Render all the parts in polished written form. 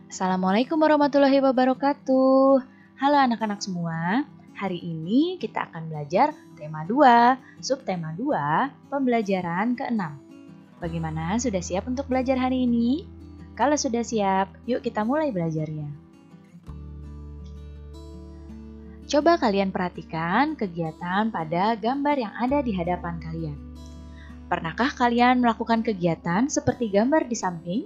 Assalamualaikum warahmatullahi wabarakatuh. Halo anak-anak semua. Hari ini kita akan belajar tema 2, subtema 2, pembelajaran ke-6. Bagaimana, sudah siap untuk belajar hari ini? Kalau sudah siap, yuk kita mulai belajarnya. Coba kalian perhatikan kegiatan pada gambar yang ada di hadapan kalian. Pernahkah kalian melakukan kegiatan seperti gambar di samping?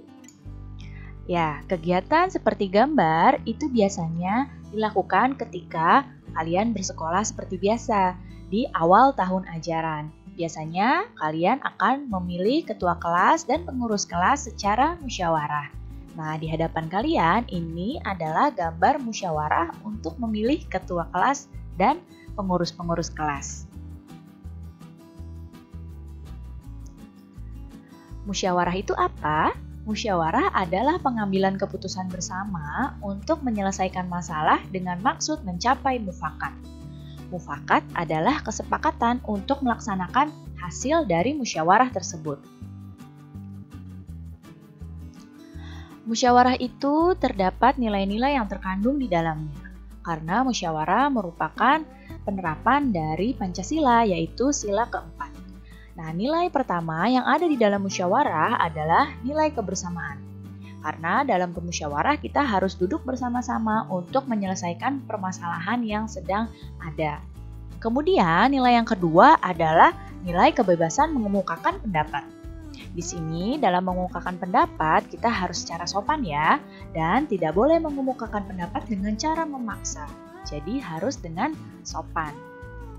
Ya, kegiatan seperti gambar itu biasanya dilakukan ketika kalian bersekolah seperti biasa di awal tahun ajaran. Biasanya kalian akan memilih ketua kelas dan pengurus kelas secara musyawarah. Nah, di hadapan kalian ini adalah gambar musyawarah untuk memilih ketua kelas dan pengurus-pengurus kelas. Musyawarah itu apa? Musyawarah adalah pengambilan keputusan bersama untuk menyelesaikan masalah dengan maksud mencapai mufakat. Mufakat adalah kesepakatan untuk melaksanakan hasil dari musyawarah tersebut. Musyawarah itu terdapat nilai-nilai yang terkandung di dalamnya, karena musyawarah merupakan penerapan dari Pancasila, yaitu sila keempat. Nah, nilai pertama yang ada di dalam musyawarah adalah nilai kebersamaan. Karena dalam bermusyawarah kita harus duduk bersama-sama untuk menyelesaikan permasalahan yang sedang ada. Kemudian nilai yang kedua adalah nilai kebebasan mengemukakan pendapat. Di sini dalam mengemukakan pendapat kita harus secara sopan ya, dan tidak boleh mengemukakan pendapat dengan cara memaksa. Jadi harus dengan sopan.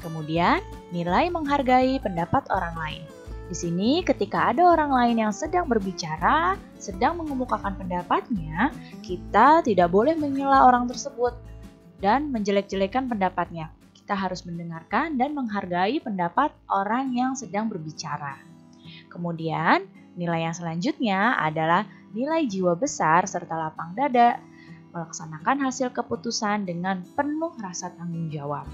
Kemudian, nilai menghargai pendapat orang lain. Di sini, ketika ada orang lain yang sedang berbicara, sedang mengemukakan pendapatnya, kita tidak boleh menyela orang tersebut dan menjelek-jelekan pendapatnya. Kita harus mendengarkan dan menghargai pendapat orang yang sedang berbicara. Kemudian, nilai yang selanjutnya adalah nilai jiwa besar serta lapang dada, melaksanakan hasil keputusan dengan penuh rasa tanggung jawab.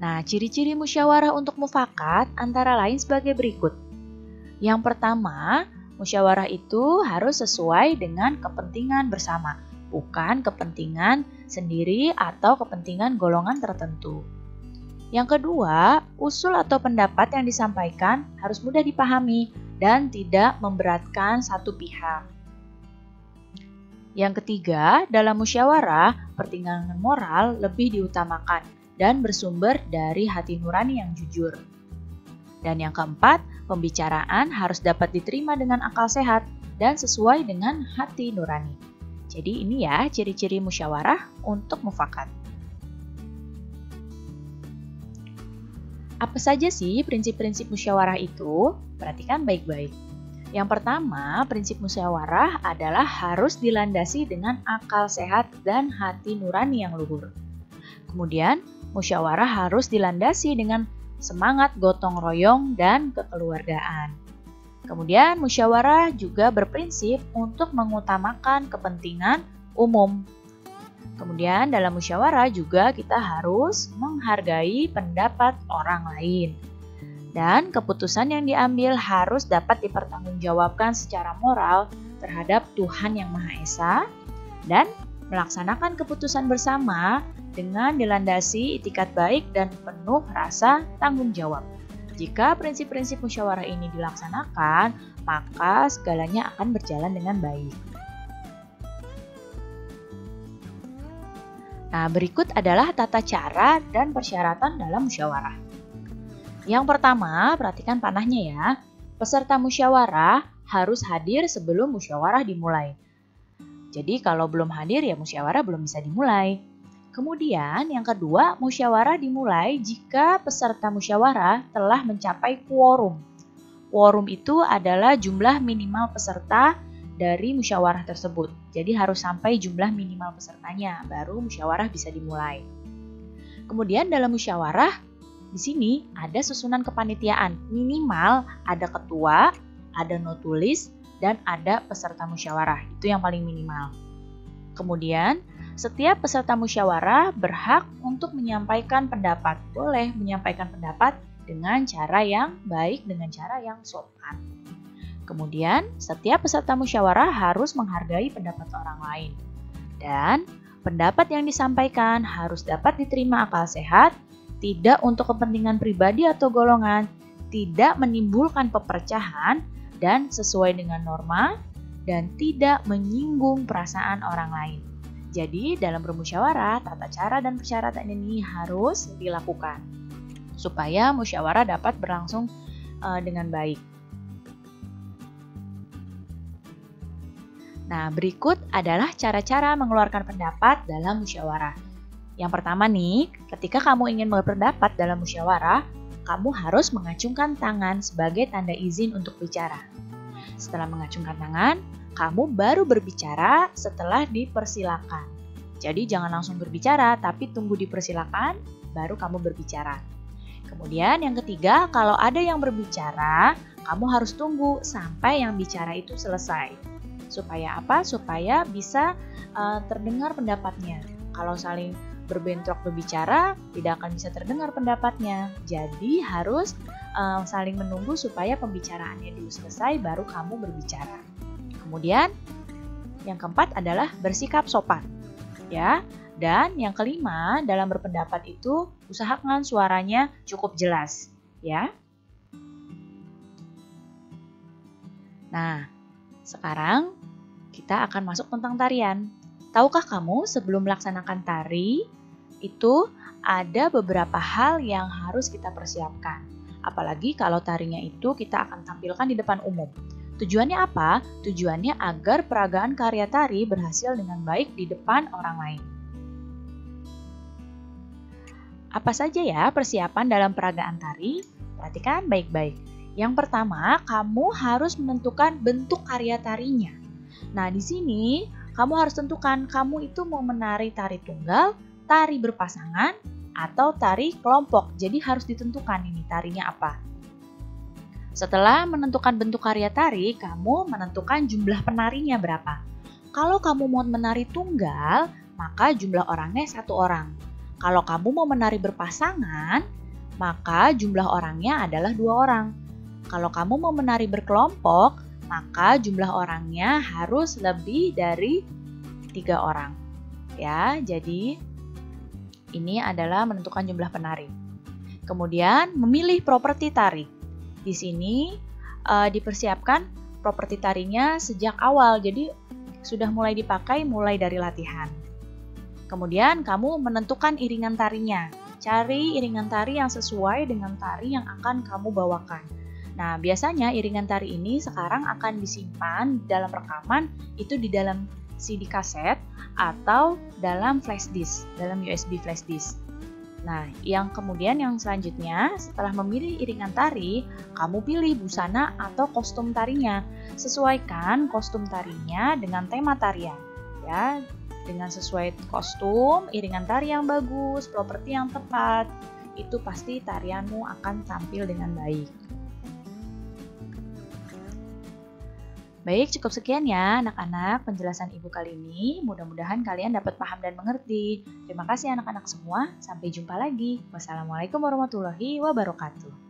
Nah, ciri-ciri musyawarah untuk mufakat antara lain sebagai berikut. Yang pertama, musyawarah itu harus sesuai dengan kepentingan bersama, bukan kepentingan sendiri atau kepentingan golongan tertentu. Yang kedua, usul atau pendapat yang disampaikan harus mudah dipahami dan tidak memberatkan satu pihak. Yang ketiga, dalam musyawarah, pertimbangan moral lebih diutamakan dan bersumber dari hati nurani yang jujur. Dan yang keempat, pembicaraan harus dapat diterima dengan akal sehat dan sesuai dengan hati nurani. Jadi ini ya ciri-ciri musyawarah untuk mufakat. Apa saja sih prinsip-prinsip musyawarah itu? Perhatikan baik-baik. Yang pertama, prinsip musyawarah adalah harus dilandasi dengan akal sehat dan hati nurani yang luhur. Kemudian, musyawarah harus dilandasi dengan semangat gotong royong dan kekeluargaan. Kemudian, musyawarah juga berprinsip untuk mengutamakan kepentingan umum. Kemudian, dalam musyawarah juga kita harus menghargai pendapat orang lain. Dan keputusan yang diambil harus dapat dipertanggungjawabkan secara moral terhadap Tuhan Yang Maha Esa dan melaksanakan keputusan bersama dengan dilandasi itikat baik dan penuh rasa tanggung jawab. Jika prinsip-prinsip musyawarah ini dilaksanakan, maka segalanya akan berjalan dengan baik. Nah, berikut adalah tata cara dan persyaratan dalam musyawarah. Yang pertama, perhatikan panahnya ya. Peserta musyawarah harus hadir sebelum musyawarah dimulai. Jadi kalau belum hadir ya musyawarah belum bisa dimulai. Kemudian yang kedua, musyawarah dimulai jika peserta musyawarah telah mencapai quorum. Quorum itu adalah jumlah minimal peserta dari musyawarah tersebut. Jadi harus sampai jumlah minimal pesertanya, baru musyawarah bisa dimulai. Kemudian dalam musyawarah, di sini ada susunan kepanitiaan. Minimal ada ketua, ada notulis, dan ada peserta musyawarah. Itu yang paling minimal. Kemudian, setiap peserta musyawarah berhak untuk menyampaikan pendapat. Boleh menyampaikan pendapat dengan cara yang baik, dengan cara yang sopan. Kemudian, setiap peserta musyawarah harus menghargai pendapat orang lain. Dan pendapat yang disampaikan harus dapat diterima akal sehat, tidak untuk kepentingan pribadi atau golongan, tidak menimbulkan pepercahan, dan sesuai dengan norma, dan tidak menyinggung perasaan orang lain. Jadi, dalam bermusyawarah, tata cara dan persyaratan ini harus dilakukan supaya musyawarah dapat berlangsung dengan baik. Nah, berikut adalah cara-cara mengeluarkan pendapat dalam musyawarah. Yang pertama nih, ketika kamu ingin berpendapat dalam musyawarah, kamu harus mengacungkan tangan sebagai tanda izin untuk bicara. Setelah mengacungkan tangan, kamu baru berbicara setelah dipersilakan. Jadi jangan langsung berbicara, tapi tunggu dipersilakan, baru kamu berbicara. Kemudian yang ketiga, kalau ada yang berbicara, kamu harus tunggu sampai yang bicara itu selesai. Supaya apa? Supaya bisa terdengar pendapatnya. Kalau saling berbentrok berbicara, tidak akan bisa terdengar pendapatnya. Jadi harus saling menunggu supaya pembicaraannya dulu selesai, baru kamu berbicara. Kemudian yang keempat adalah bersikap sopan, ya. Dan yang kelima, dalam berpendapat itu usahakan suaranya cukup jelas, ya. Nah, sekarang kita akan masuk tentang tarian. Tahukah kamu sebelum melaksanakan tari, itu ada beberapa hal yang harus kita persiapkan. Apalagi kalau tarinya itu kita akan tampilkan di depan umum. Tujuannya apa? Tujuannya agar peragaan karya tari berhasil dengan baik di depan orang lain. Apa saja ya persiapan dalam peragaan tari? Perhatikan baik-baik. Yang pertama, kamu harus menentukan bentuk karya tarinya. Nah, di sini kamu harus tentukan kamu itu mau menari tari tunggal, tari berpasangan, atau tari kelompok. Jadi harus ditentukan ini tarinya apa. Setelah menentukan bentuk karya tari, kamu menentukan jumlah penarinya berapa. Kalau kamu mau menari tunggal, maka jumlah orangnya 1 orang. Kalau kamu mau menari berpasangan, maka jumlah orangnya adalah 2 orang. Kalau kamu mau menari berkelompok, maka jumlah orangnya harus lebih dari 3 orang. Ya, jadi ini adalah menentukan jumlah penari. Kemudian memilih properti tari. Di sini dipersiapkan properti tarinya sejak awal, jadi sudah mulai dipakai mulai dari latihan. Kemudian kamu menentukan iringan tarinya. Cari iringan tari yang sesuai dengan tari yang akan kamu bawakan. Nah, biasanya iringan tari ini sekarang akan disimpan dalam rekaman itu di dalam CD kaset atau dalam flash disk, dalam USB flash disk. Nah, yang selanjutnya setelah memilih iringan tari, kamu pilih busana atau kostum tarinya. Sesuaikan kostum tarinya dengan tema tarian, ya. Dengan sesuai kostum, iringan tari yang bagus, properti yang tepat, itu pasti tarianmu akan tampil dengan baik. Baik, cukup sekian ya anak-anak penjelasan Ibu kali ini. Mudah-mudahan kalian dapat paham dan mengerti. Terima kasih anak-anak semua. Sampai jumpa lagi. Wassalamualaikum warahmatullahi wabarakatuh.